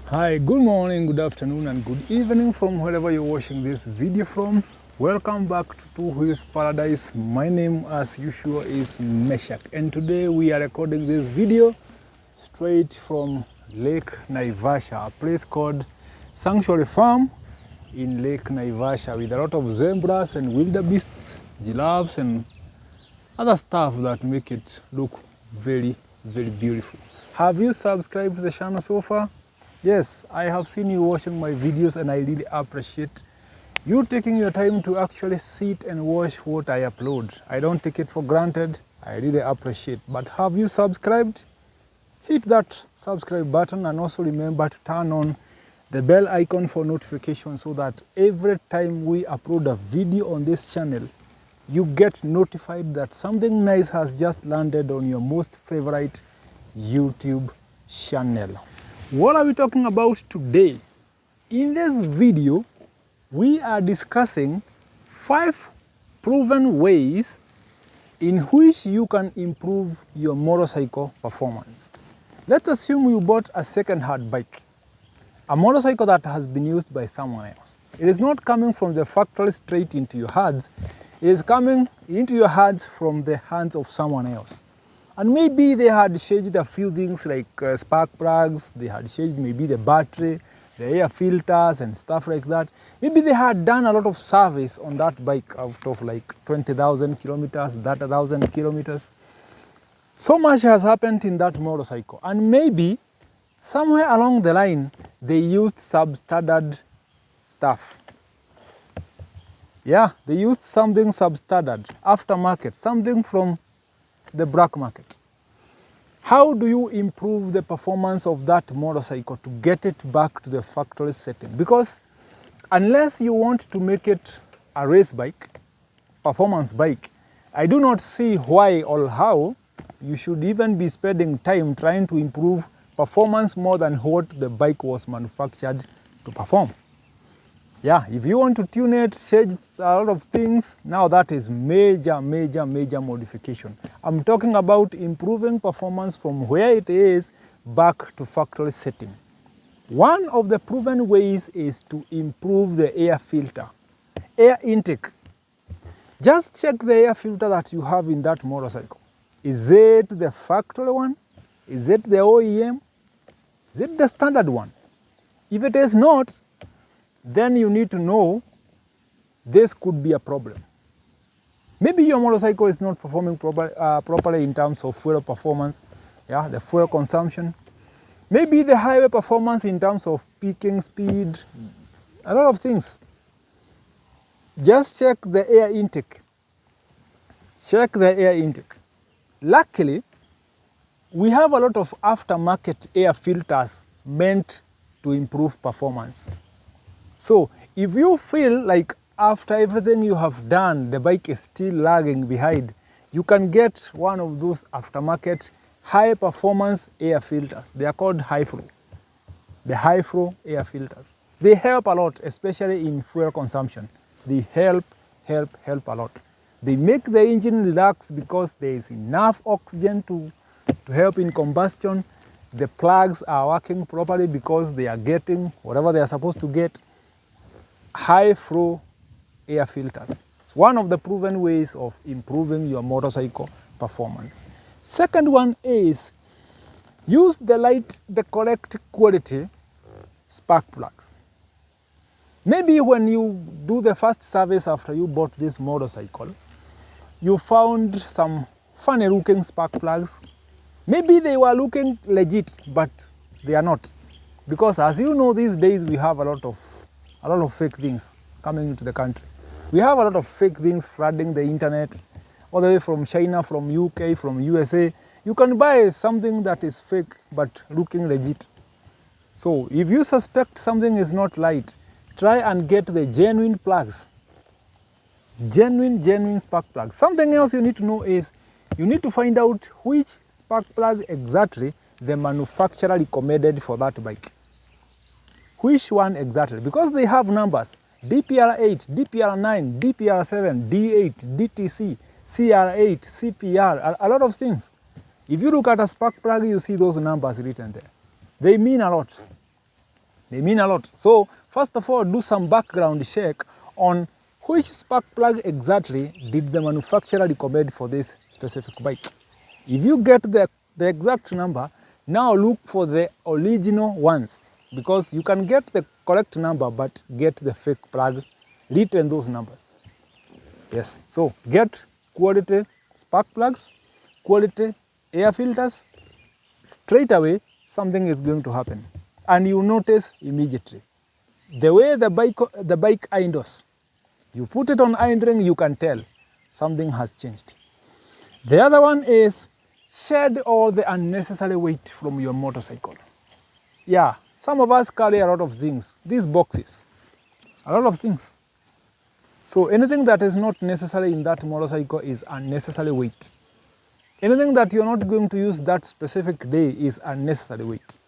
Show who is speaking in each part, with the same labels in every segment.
Speaker 1: Hi, good morning, good afternoon, and good evening from wherever you're watching this video from. Welcome back to Two Wheels Paradise. My name, as usual, is Meshak, and today we are recording this video straight from Lake Naivasha, a place called Sanctuary Farm in Lake Naivasha, with a lot of zebras and wildebeests, giraffes, and other stuff that make it look very, very beautiful. Have you subscribed to the channel so far? Yes, I have seen you watching my videos and I really appreciate you taking your time to actually sit and watch what I upload. I don't take it for granted. I really appreciate. But have you subscribed? Hit that subscribe button and also remember to turn on the bell icon for notification so that every time we upload a video on this channel, you get notified that something nice has just landed on your most favorite YouTube channel. What are we talking about today? In this video, we are discussing 5 proven ways in which you can improve your motorcycle performance. Let's assume you bought a second-hand bike, a motorcycle that has been used by someone else. It is not coming from the factory straight into your hands. It is coming into your hands from the hands of someone else. And maybe they had changed a few things like spark plugs, they had changed maybe the battery, the air filters and stuff like that. Maybe they had done a lot of service on that bike out of like 20,000 kilometers, 30,000 kilometers. So much has happened in that motorcycle. And maybe somewhere along the line, they used substandard stuff. Yeah, they used something substandard, aftermarket, something from the black market. How do you improve the performance of that motorcycle to get it back to the factory setting? Because unless you want to make it a race bike, performance bike, I do not see why or how you should even be spending time trying to improve performance more than what the bike was manufactured to perform. Yeah, if you want to tune it, change a lot of things, now that is major modification. I'm talking about improving performance from where it is back to factory setting. One of the proven ways is to improve the air filter, air intake. Just check the air filter that you have in that motorcycle. Is it the factory one? Is it the OEM? Is it the standard one? If it is not, then you need to know this could be a problem. Maybe your motorcycle is not performing properly in terms of fuel performance, yeah, the fuel consumption. Maybe the highway performance in terms of peaking speed, a lot of things. Just check the air intake. Check the air intake. Luckily, we have a lot of aftermarket air filters meant to improve performance. So if you feel like after everything you have done, the bike is still lagging behind, you can get one of those aftermarket high performance air filters. They are called high flow. The high flow air filters. They help a lot, especially in fuel consumption. They help a lot. They make the engine relax because there is enough oxygen to help in combustion. The plugs are working properly because they are getting whatever they are supposed to get. High flow air filters. It's one of the proven ways of improving your motorcycle performance. Second one is use the correct quality spark plugs. Maybe when you do the first service after you bought this motorcycle, you found some funny looking spark plugs. Maybe they were looking legit, but they are not. Because as you know, these days we have a lot of fake things coming into the country. We have a lot of fake things flooding the internet, all the way from China, from UK, from USA. You can buy something that is fake but looking legit. So if you suspect something is not right, try and get the genuine plugs. Genuine spark plugs. Something else you need to know is you need to find out which spark plug exactly the manufacturer recommended for that bike. Which one exactly? Because they have numbers. DPR8, DPR9, DPR7, D8, DTC, CR8, CPR, a lot of things. If you look at a spark plug, you see those numbers written there. They mean a lot. They mean a lot. So first of all, do some background check on which spark plug exactly did the manufacturer recommend for this specific bike. If you get the exact number, now look for the original ones, because you can get the correct number but get the fake plug written those numbers. Yes, so get quality spark plugs, quality air filters. Straight away something is going to happen, and you notice immediately the way the bike idles. You put it on idling, you can tell something has changed. The other one is shed all the unnecessary weight from your motorcycle. Yeah, some of us carry a lot of things, these boxes, a lot of things. So anything that is not necessary in that motorcycle is unnecessary weight. Anything that you're not going to use that specific day is unnecessary weight.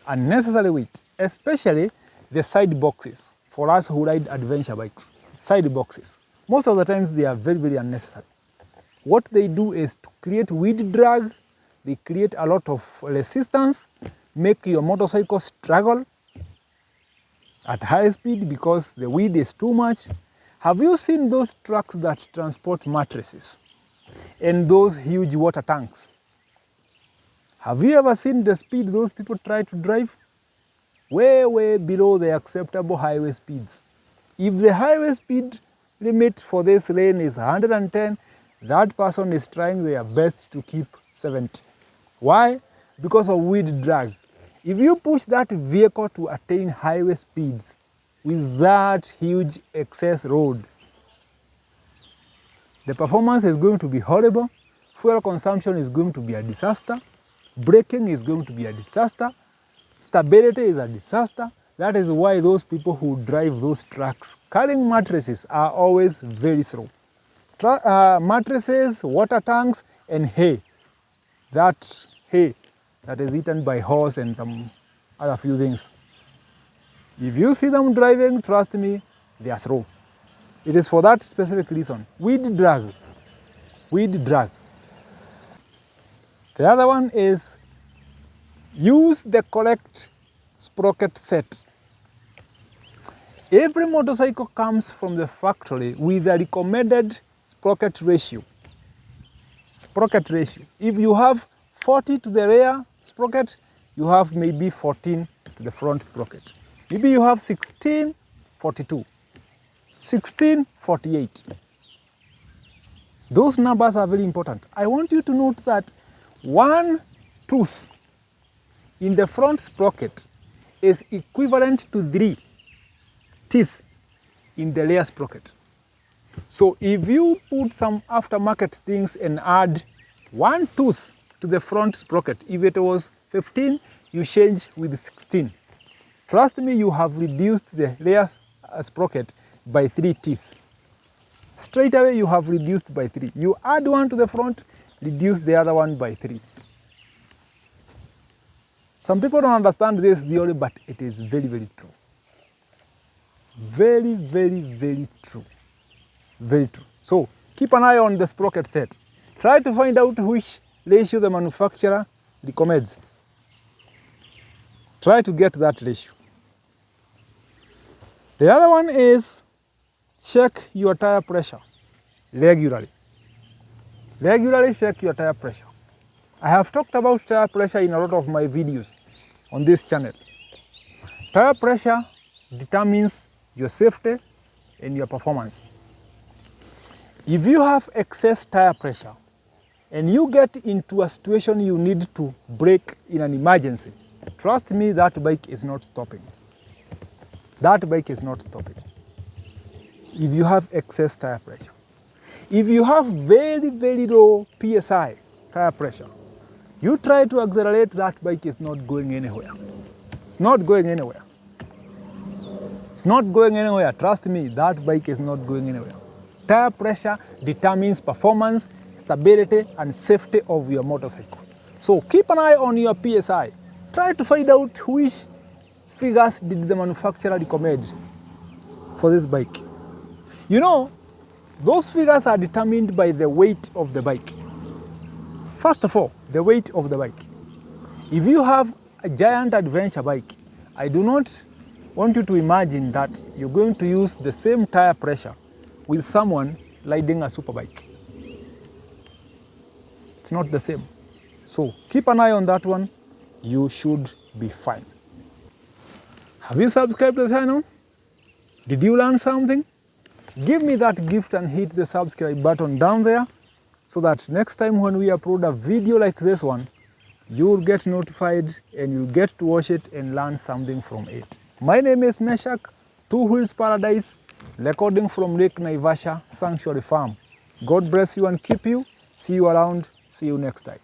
Speaker 1: Unnecessary weight, especially the side boxes. For us who ride adventure bikes, side boxes, most of the times they are very, very unnecessary. What they do is to create wheel drag, they create a lot of resistance, make your motorcycle struggle at high speed because the wheel is too much. Have you seen those trucks that transport mattresses and those huge water tanks? Have you ever seen the speed those people try to drive? Way, way below the acceptable highway speeds. If the highway speed limit for this lane is 110, that person is trying their best to keep 70. Why? Because of wheel drag. If you push that vehicle to attain highway speeds with that huge excess load, the performance is going to be horrible, fuel consumption is going to be a disaster, braking is going to be a disaster, stability is a disaster. That is why those people who drive those trucks carrying mattresses are always very slow. Mattresses, water tanks, and hay. That hay that is eaten by horse and some other few things. If you see them driving, trust me, they are slow. It is for that specific reason. Wheel drag. Wheel drag. The other one is use the correct sprocket set. Every motorcycle comes from the factory with a recommended sprocket ratio. Sprocket ratio. If you have 40 to the rear sprocket, you have maybe 14 to the front sprocket. Maybe you have 16, 42, 16, 48. Those numbers are very important. I want you to note that one tooth in the front sprocket is equivalent to 3 teeth in the rear sprocket. So if you put some aftermarket things and add one tooth to the front sprocket, if it was 15, you change with 16. Trust me, you have reduced the rear sprocket by 3 teeth. Straight away you have reduced by 3. You add one to the front, reduce the other one by 3. Some people don't understand this theory, but it is very, very true. Very, very, very true. Very true. So keep an eye on the sprocket set. Try to find out which ratio the manufacturer recommends. Try to get that ratio. The other one is check your tire pressure regularly. Regularly check your tire pressure. I have talked about tire pressure in a lot of my videos on this channel. Tire pressure determines your safety and your performance. If you have excess tire pressure and you get into a situation you need to brake in an emergency, trust me, that bike is not stopping. That bike is not stopping. If you have excess tire pressure. If you have very, very low PSI tire pressure, you try to accelerate, that bike is not going anywhere. It's not going anywhere. It's not going anywhere. Trust me, that bike is not going anywhere. Tire pressure determines performance, stability, and safety of your motorcycle. So keep an eye on your PSI. Try to find out which figures did the manufacturer recommend for this bike. You know, those figures are determined by the weight of the bike. First of all, the weight of the bike. If you have a giant adventure bike I do not want you to imagine that you're going to use the same tire pressure with someone riding a superbike. It's not the same. So keep an eye on that one. You should be fine. Have you subscribed to the channel? Did you learn something? Give me that gift and hit the subscribe button down there so that next time when we upload a video like this one, you'll get notified and you'll get to watch it and learn something from it. My name is Meshach, Two Wheels Paradise, recording from Lake Naivasha Sanctuary Farm. God bless you and keep you. See you around. See you next time.